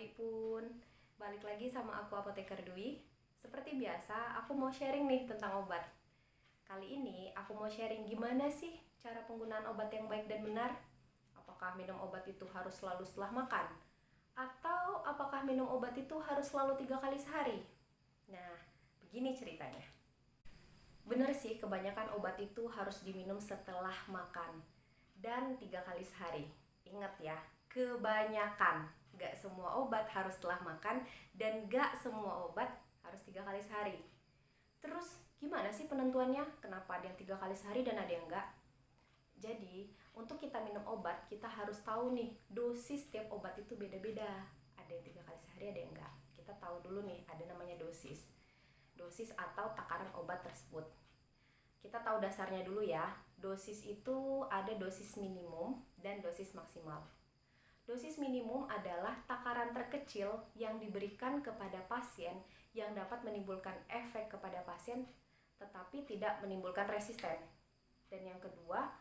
Abi pun balik lagi sama aku Apoteker Dwi. Seperti biasa, aku mau sharing nih tentang obat. Kali ini aku mau sharing gimana sih cara penggunaan obat yang baik dan benar. Apakah minum obat itu harus selalu setelah makan? Atau apakah minum obat itu harus selalu 3 kali sehari? Nah, begini ceritanya. Benar sih, kebanyakan obat itu harus diminum setelah makan dan 3 kali sehari. Ingat ya, kebanyakan. Gak semua obat harus setelah makan dan gak semua obat harus 3 kali sehari. Terus gimana sih penentuannya? Kenapa ada yang 3 kali sehari dan ada yang enggak? Jadi untuk kita minum obat kita harus tahu nih dosis setiap obat itu beda-beda. Ada yang 3 kali sehari, ada yang enggak. Kita tahu dulu nih ada namanya dosis. Dosis atau takaran obat tersebut. Kita tahu dasarnya dulu ya. Dosis itu ada dosis minimum dan dosis maksimal. Dosis minimum adalah takaran terkecil yang diberikan kepada pasien yang dapat menimbulkan efek kepada pasien tetapi tidak menimbulkan resisten. Dan yang kedua,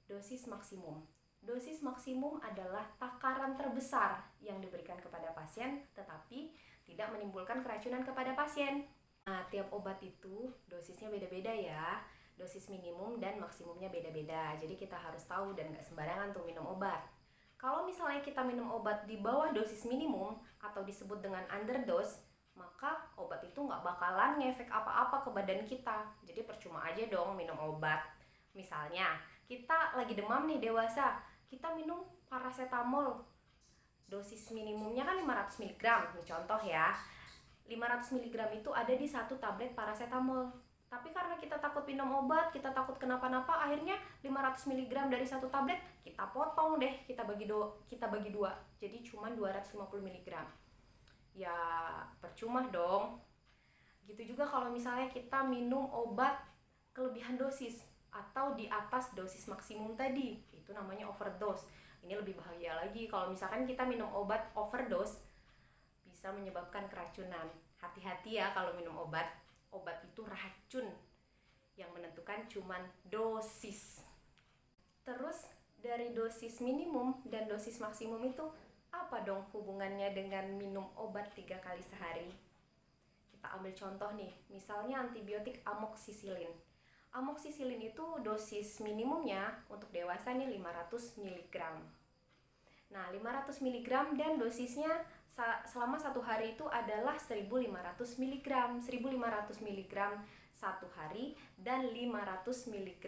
dosis maksimum. Dosis maksimum adalah takaran terbesar yang diberikan kepada pasien tetapi tidak menimbulkan keracunan kepada pasien. Nah, tiap obat itu dosisnya beda-beda ya. Dosis minimum dan maksimumnya beda-beda. Jadi kita harus tahu dan gak sembarangan tuh minum obat. Kalau misalnya kita minum obat di bawah dosis minimum atau disebut dengan underdose, maka obat itu nggak bakalan ngefek apa-apa ke badan kita. Jadi percuma aja dong minum obat. Misalnya, kita lagi demam nih dewasa, kita minum paracetamol. Dosis minimumnya kan 500 mg, nih contoh ya. 500 mg itu ada di satu tablet paracetamol. Tapi karena kita takut minum obat, kita takut kenapa-napa, akhirnya 500 mg dari satu tablet kita potong deh, kita bagi dua. Jadi cuma 250 mg. Ya percuma dong. Gitu juga kalau misalnya kita minum obat kelebihan dosis atau di atas dosis maksimum tadi, itu namanya overdose. Ini lebih bahaya lagi kalau misalkan kita minum obat overdose, bisa menyebabkan keracunan. Hati-hati ya kalau minum obat. Obat itu racun. Yang menentukan cuman dosis. Terus dari dosis minimum dan dosis maksimum itu apa dong hubungannya dengan minum obat 3 kali sehari? Kita ambil contoh nih, misalnya antibiotik amoxicillin. Amoxicillin itu dosis minimumnya untuk dewasa nih 500 mg. Nah, 500 mg dan dosisnya selama satu hari itu adalah 1500 mg. 1500 mg satu hari dan 500 mg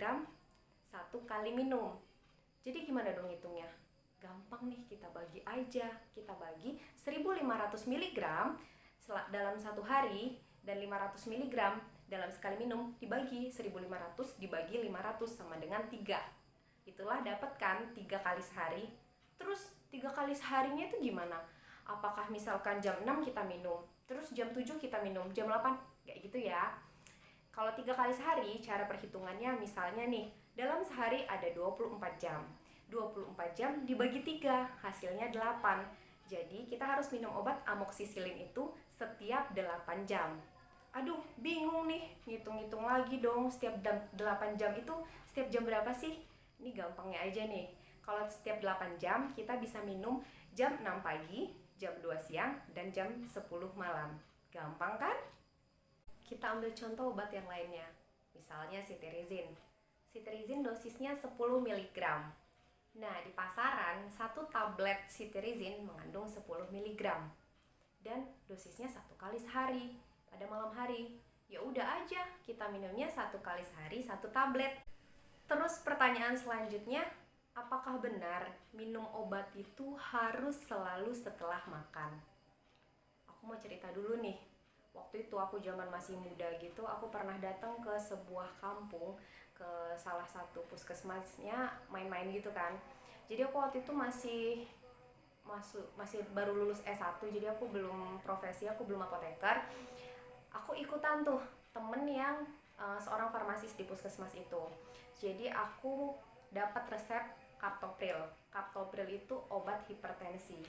satu kali minum. Jadi gimana dong hitungnya? Gampang nih, kita bagi aja. Kita bagi 1500 mg dalam satu hari dan 500 mg dalam sekali minum dibagi 1500 dibagi 500 sama dengan 3. Itulah dapat kan 3 kali sehari. Terus 3 kali seharinya itu gimana? Apakah misalkan jam 6 kita minum, terus jam 7 kita minum, jam 8? Kayak gitu ya. Kalau 3 kali sehari, cara perhitungannya misalnya nih, dalam sehari ada 24 jam. 24 jam dibagi 3, hasilnya 8. Jadi kita harus minum obat amoxicillin itu setiap 8 jam. Aduh, bingung nih, ngitung-ngitung lagi dong, setiap 8 jam itu setiap jam berapa sih? Ini gampangnya aja nih. Kalau setiap 8 jam, kita bisa minum jam 6 pagi, jam 2 siang, dan jam 10 malam. Gampang kan? Kita ambil contoh obat yang lainnya. Misalnya cetirizine. Cetirizine dosisnya 10 mg. Nah, di pasaran, satu tablet cetirizine mengandung 10 mg. Dan dosisnya 1 kali sehari, pada malam hari. Ya udah aja, kita minumnya 1 kali sehari, 1 tablet. Terus pertanyaan selanjutnya, apakah benar minum obat itu harus selalu setelah makan? Aku mau cerita dulu nih. Waktu itu aku zaman masih muda gitu, aku pernah datang ke sebuah kampung, ke salah satu puskesmasnya main-main gitu kan. Jadi aku waktu itu masih baru lulus S1, jadi aku belum profesi, aku belum apoteker. Aku ikutan tuh temen yang seorang farmasis di puskesmas itu. Jadi aku dapat resep captopril. Captopril itu obat hipertensi.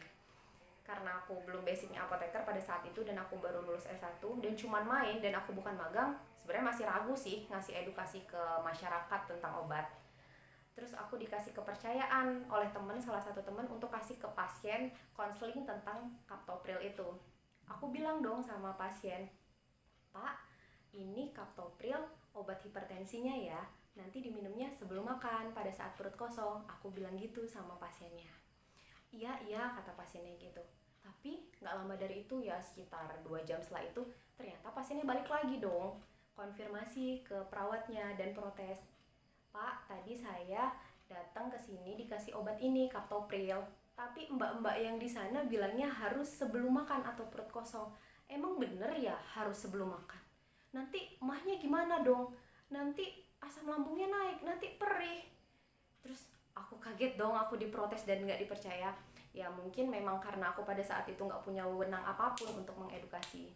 Karena aku belum basicnya apoteker pada saat itu dan aku baru lulus S1 dan cuman main dan aku bukan magang, sebenarnya masih ragu sih ngasih edukasi ke masyarakat tentang obat. Terus aku dikasih kepercayaan oleh salah satu teman untuk kasih ke pasien konseling tentang Captopril itu. Aku bilang dong sama pasien, Pak, ini Captopril obat hipertensinya ya, nanti diminumnya sebelum makan pada saat perut kosong. Aku bilang gitu sama pasiennya. Iya kata pasiennya gitu. Tapi gak lama dari itu ya, sekitar 2 jam setelah itu ternyata pasiennya balik lagi dong, konfirmasi ke perawatnya dan protes, Pak, tadi saya datang ke sini dikasih obat ini, Captopril, tapi mbak-mbak yang di sana bilangnya harus sebelum makan atau perut kosong. Emang bener ya harus sebelum makan? Nanti mahnya gimana dong? Nanti asam lambungnya naik, nanti perih. Terus aku kaget dong, aku diprotes dan gak dipercaya. Ya mungkin memang karena aku pada saat itu gak punya wewenang apapun untuk mengedukasi.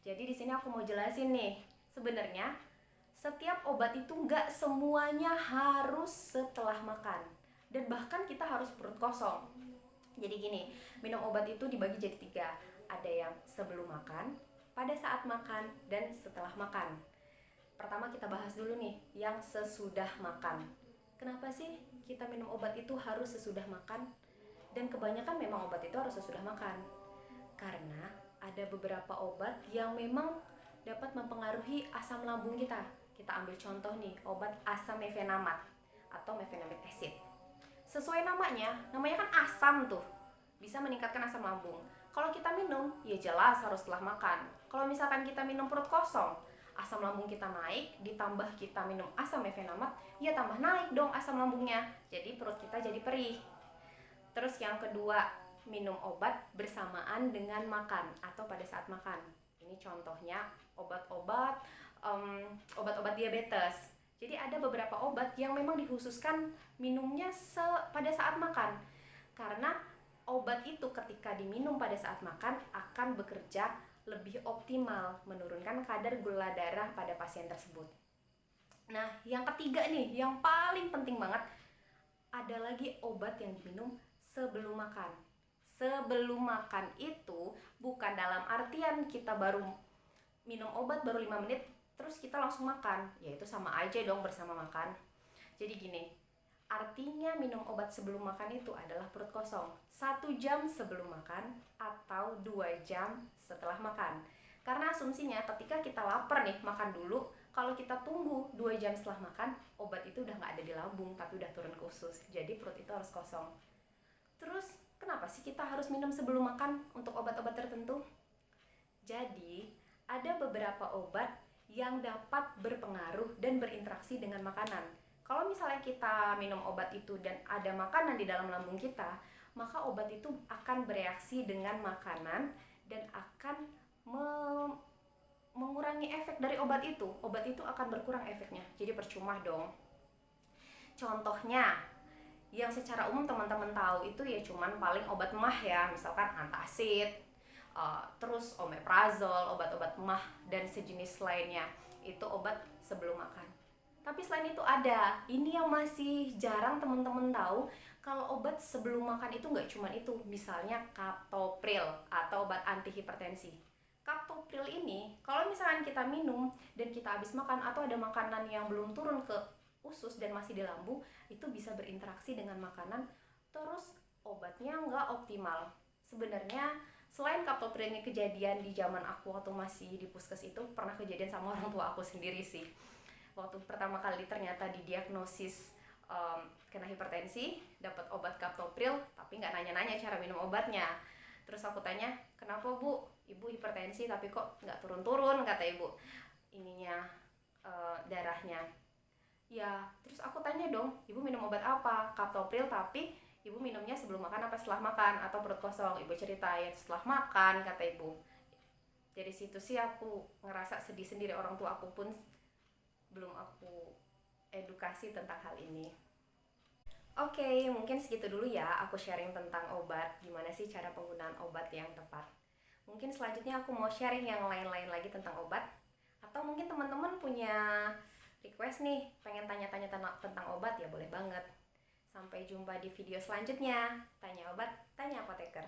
Jadi di sini aku mau jelasin nih, sebenarnya setiap obat itu nggak semuanya harus setelah makan, dan bahkan kita harus perut kosong. Jadi gini, minum obat itu dibagi jadi 3. Ada yang sebelum makan, pada saat makan, dan setelah makan. Pertama kita bahas dulu nih yang sesudah makan. Kenapa sih kita minum obat itu harus sesudah makan? Dan kebanyakan memang obat itu harus sesudah makan, karena ada beberapa obat yang memang dapat mempengaruhi asam lambung kita. Kita ambil contoh nih, obat asam mefenamat atau mefenamic acid. Sesuai namanya kan asam tuh, bisa meningkatkan asam lambung. Kalau kita minum, ya jelas harus setelah makan. Kalau misalkan kita minum perut kosong, asam lambung kita naik, ditambah kita minum asam mefenamat, ya tambah naik dong asam lambungnya. Jadi perut kita jadi perih. Terus yang kedua, minum obat bersamaan dengan makan atau pada saat makan. Ini contohnya obat-obat diabetes. Jadi ada beberapa obat yang memang dikhususkan minumnya pada saat makan, karena obat itu ketika diminum pada saat makan akan bekerja lebih optimal, menurunkan kadar gula darah pada pasien tersebut. Nah, yang ketiga nih, yang paling penting banget, ada lagi obat yang diminum sebelum makan. Sebelum makan itu bukan dalam artian kita baru minum obat baru 5 menit terus kita langsung makan, yaitu sama aja dong bersama makan. Jadi gini, artinya minum obat sebelum makan itu adalah perut kosong 1 jam sebelum makan atau 2 jam setelah makan. Karena asumsinya ketika kita lapar nih, makan dulu. Kalau kita tunggu 2 jam setelah makan, obat itu udah gak ada di lambung tapi udah turun ke usus. Jadi perut itu harus kosong. Terus kenapa sih kita harus minum sebelum makan untuk obat-obat tertentu? Jadi ada beberapa obat yang dapat berpengaruh dan berinteraksi dengan makanan. Kalau misalnya kita minum obat itu dan ada makanan di dalam lambung kita, maka obat itu akan bereaksi dengan makanan dan akan mengurangi efek dari obat itu. Obat itu akan berkurang efeknya, jadi percuma dong. Contohnya, yang secara umum teman-teman tahu itu ya cuman paling obat mah ya, misalkan antacid, terus omeprazol, obat-obat mah dan sejenis lainnya. Itu obat sebelum makan. Tapi selain itu ada, ini yang masih jarang teman-teman tahu, kalau obat sebelum makan itu nggak cuma itu. Misalnya Captopril atau obat anti hipertensi. Captopril ini kalau misalkan kita minum dan kita habis makan atau ada makanan yang belum turun ke usus dan masih di lambung, itu bisa berinteraksi dengan makanan, terus obatnya nggak optimal. Sebenarnya selain Captopril ini kejadian di zaman aku waktu masih di puskes, itu pernah kejadian sama orang tua aku sendiri sih. Waktu pertama kali ternyata didiagnosis kena hipertensi, dapat obat Captopril tapi nggak nanya-nanya cara minum obatnya. Terus aku tanya, kenapa bu, ibu hipertensi tapi kok nggak turun-turun, kata ibu, ininya darahnya. Ya, terus aku tanya dong, ibu minum obat apa? Captopril, tapi ibu minumnya sebelum makan apa setelah makan atau perut kosong? Ibu cerita ya setelah makan, kata ibu. Dari situ sih aku ngerasa sedih sendiri, orang tua aku pun belum aku edukasi tentang hal ini. Oke, mungkin segitu dulu ya aku sharing tentang obat, gimana sih cara penggunaan obat yang tepat. Mungkin selanjutnya aku mau sharing yang lain-lain lagi tentang obat, atau mungkin teman-teman punya request nih, pengen tanya-tanya tentang obat, ya boleh banget. Sampai jumpa di video selanjutnya. Tanya obat, tanya apoteker.